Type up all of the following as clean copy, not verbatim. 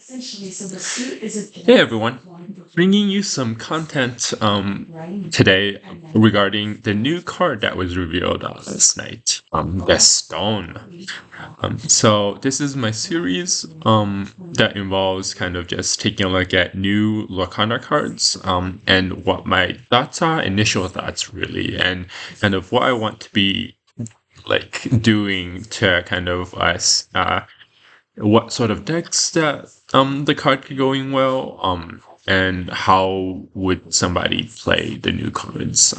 Hey everyone, bringing you some content today regarding the new card that was revealed last night, Gaston. So this is my series that involves kind of just taking a look at new Lorcana cards and what my thoughts are, initial thoughts really, and kind of what I want to be like doing to kind of what sort of decks that the card could go in well, and how would somebody play the new cards.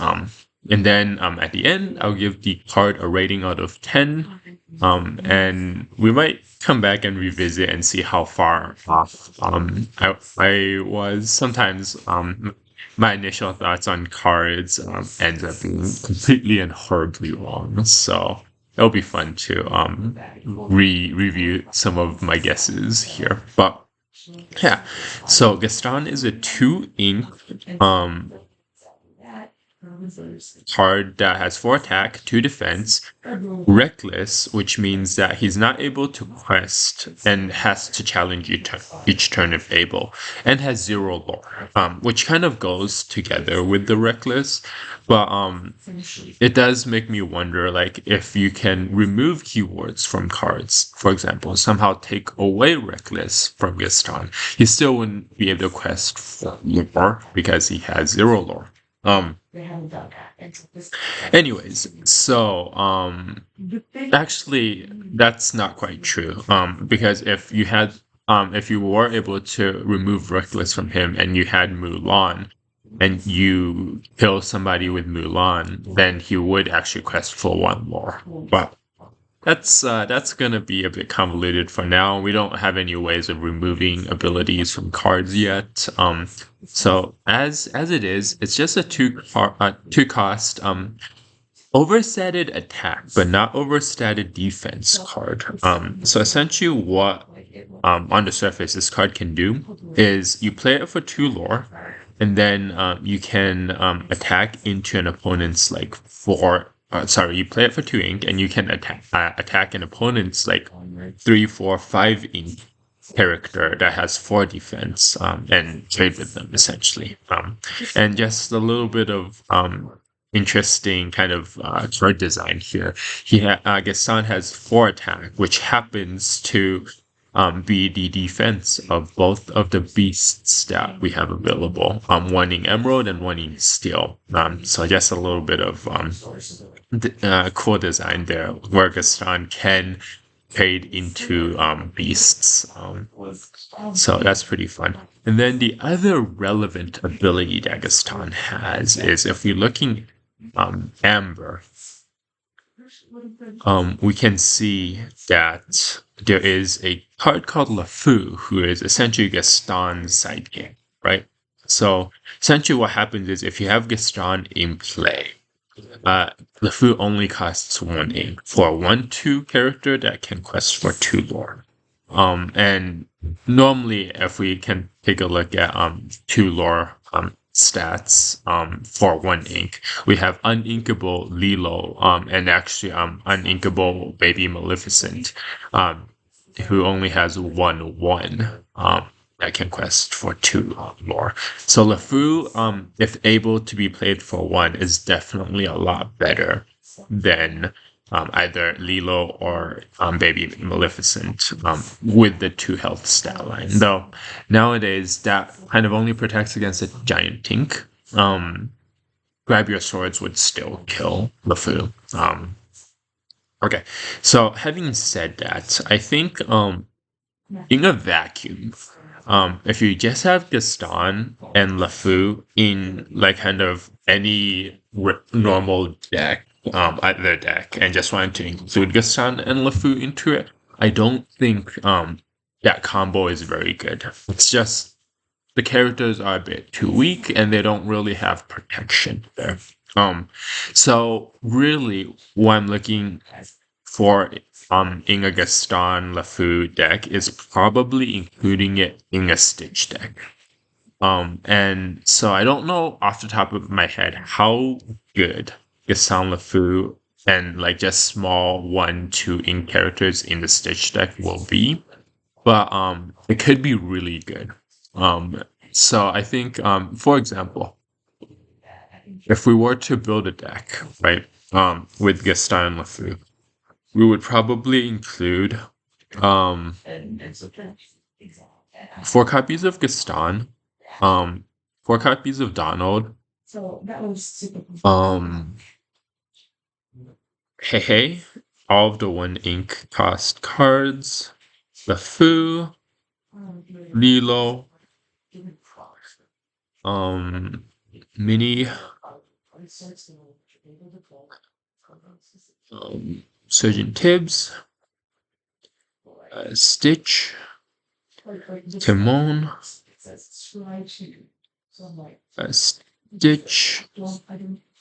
And then at the end, I'll give the card a rating out of 10. And we might come back and revisit and see how far off I was. Sometimes my initial thoughts on cards ends up being completely and horribly wrong. So it'll be fun to review some of my guesses here. But yeah, so Gaston is a 2 ink card that has 4 attack, 2 defense, reckless, which means that he's not able to quest and has to challenge each turn if able, and has 0 lore, which kind of goes together with the reckless. But it does make me wonder, like, if you can remove keywords from cards, for example, somehow take away reckless from Gaston, he still wouldn't be able to quest for lore because he has 0 lore. Anyways, so actually that's not quite true. Because if you were able to remove reckless from him and you had Mulan and you kill somebody with Mulan, then he would actually quest for 1 lore. But that's gonna be a bit convoluted for now. We don't have any ways of removing abilities from cards yet. So as it is, it's just a two cost overstated attack, but not overstated defense card. So essentially, what on the surface this card can do is you play it for 2 lore, and then you can attack into an opponent's like 4. You play it for 2 ink, and you can attack an opponent's like 3, 4, 5 ink character that has 4 defense, and trade with them essentially. And just a little bit of interesting kind of card design here. Gaston has 4 attack, which happens to be the defense of both of the beasts that we have available. One in Emerald and one in Steel. So just a little bit of cool design there, where Gaston can trade into beasts. So that's pretty fun. And then the other relevant ability that Gaston has is, if we're looking Amber, we can see that there is a card called LeFou, who is essentially Gaston's sidekick, right? So essentially what happens is, if you have Gaston in play, LeFou only costs 1 ink for a 1/2 character that can quest for 2 lore. And normally, if we can take a look at 2 lore stats for 1 ink, we have uninkable Lilo and actually uninkable Baby Maleficent, who only has 1/1 that can quest for 2 lore. So LeFou, if able to be played for 1, is definitely a lot better than either Lilo or Baby Maleficent with the 2 health stat line. Though nowadays that kind of only protects against a giant ink. Grab Your Swords would still kill LeFou. Okay, so having said that, I think in a vacuum, if you just have Gaston and LeFou in like kind of any normal deck, either deck, and just wanted to include Gaston and LeFou into it, I don't think that combo is very good. It's just the characters are a bit too weak, and they don't really have protection there. So really, what I'm looking for in a Gaston LeFou deck is probably including it in a Stitch deck. And so I don't know off the top of my head how good Gaston LeFou and like just small 1/2 ink characters in the Stitch deck will be. but it could be really good. So I think for example, if we were to build a deck, right, with Gaston and LeFou, we would probably include um 4 copies of Gaston, um 4 copies of Donald, um Hey Hey, all of the 1 ink cost cards, LeFou, Lilo, um Mini, Surgeon Tibbs, Stitch, Timon, Stitch,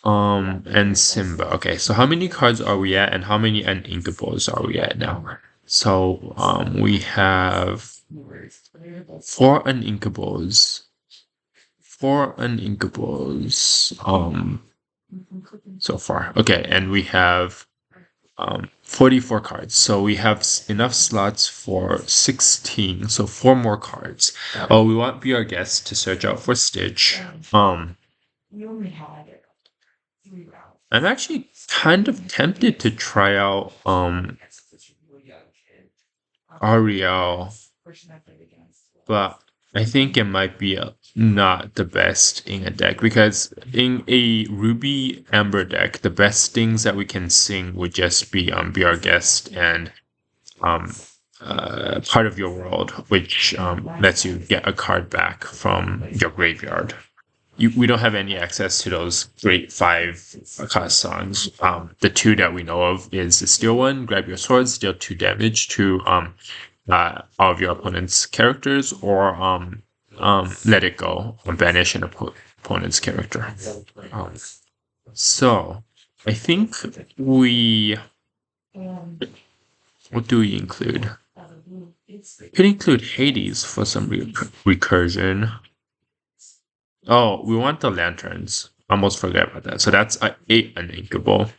and Simba. Okay, so how many cards are we at, and how many uninkables are we at now? So, we have 4 uninkables. 4 uninkables. So far. Okay, and we have 44 cards. So we have enough slots for 16. So 4 more cards. Oh, we want Be Our Guest to search out for Stitch. I'm actually kind of tempted to try out Ariel, but I think it might be not the best in a deck because in a Ruby Amber deck, the best things that we can sing would just be Our Guest and um Part of Your World, which lets you get a card back from your graveyard. We don't have any access to those great 5 cost songs. The 2 that we know of is the Steal one, Grab Your Sword, deal 2 damage to all of your opponent's characters, or Let It Go, banish an opponent's character. So I think we what do we include? Could include Hades for some recursion. Oh, we want the lanterns. Almost forgot about that. So that's 8 uninkable.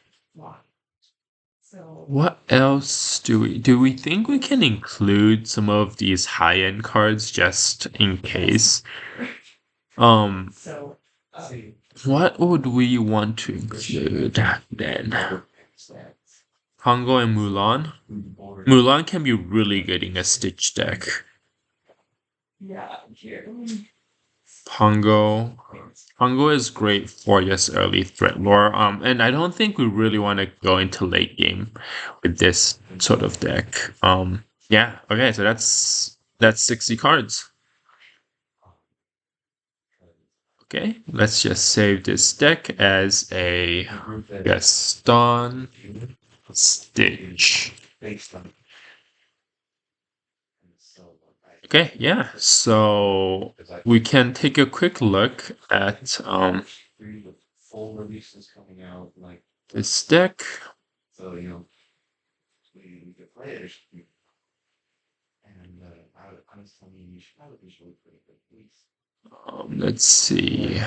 What else do we think we can include some of these high-end cards just in case? What would we want to include then? Pongo and Mulan. Mulan can be really good in a Stitch deck. Pongo is great for just early threat lore. And I don't think we really want to go into late game with this sort of deck. Yeah. Okay. So that's 60 cards. Okay. Let's just save this deck as a Gaston Stitch. Okay, yeah. So we can take a quick look at this deck. Let's see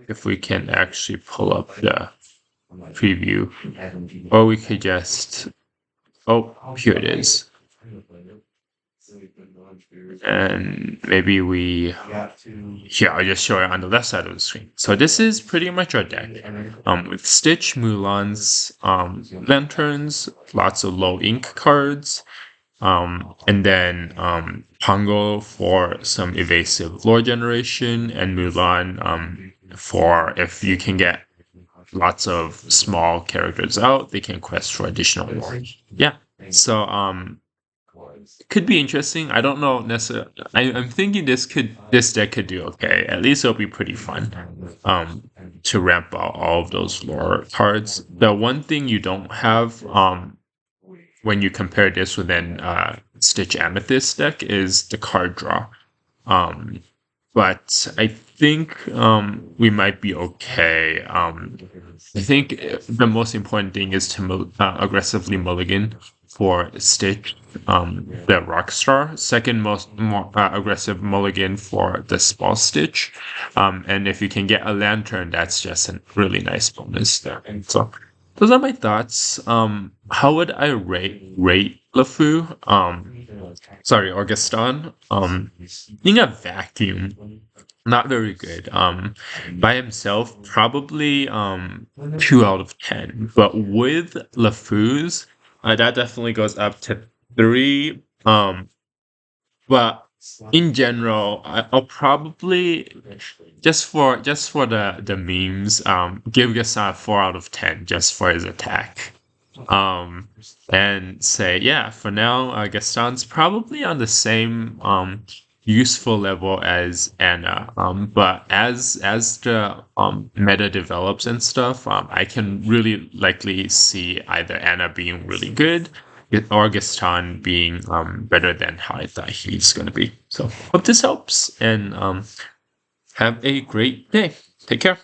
if we can actually pull up the preview, or we could just. Oh, here it is. And maybe here, I'll just show it on the left side of the screen. So this is pretty much our deck. With Stitch, Mulan's, lanterns, lots of low ink cards, and then Pongo for some evasive lore generation, and Mulan for if you can get lots of small characters out, they can quest for additional lore. Yeah. So could be interesting. I don't know necessarily. I'm thinking this deck could do okay. At least it'll be pretty fun. To ramp out all of those lore cards. The one thing you don't have when you compare this with an Stitch Amethyst deck is the card draw. But I think we might be okay. I think the most important thing is to aggressively mulligan for Stitch, the Rockstar. Second more aggressive mulligan for the Small Stitch. And if you can get a lantern, that's just a really nice bonus there. So those are my thoughts. How would I rate LeFou, sorry, or Gaston, in a vacuum, not very good. By himself, probably 2 out of 10. But with LeFou's, that definitely goes up to 3. But in general, I'll probably just for the memes, give Gaston a 4 out of 10 just for his attack. Um, and say, yeah, for now, Gaston's probably on the same useful level as Anna. But as the meta develops and stuff, I can really likely see either Anna being really good or Gaston being better than how I thought he's gonna be. So hope this helps and have a great day. Take care.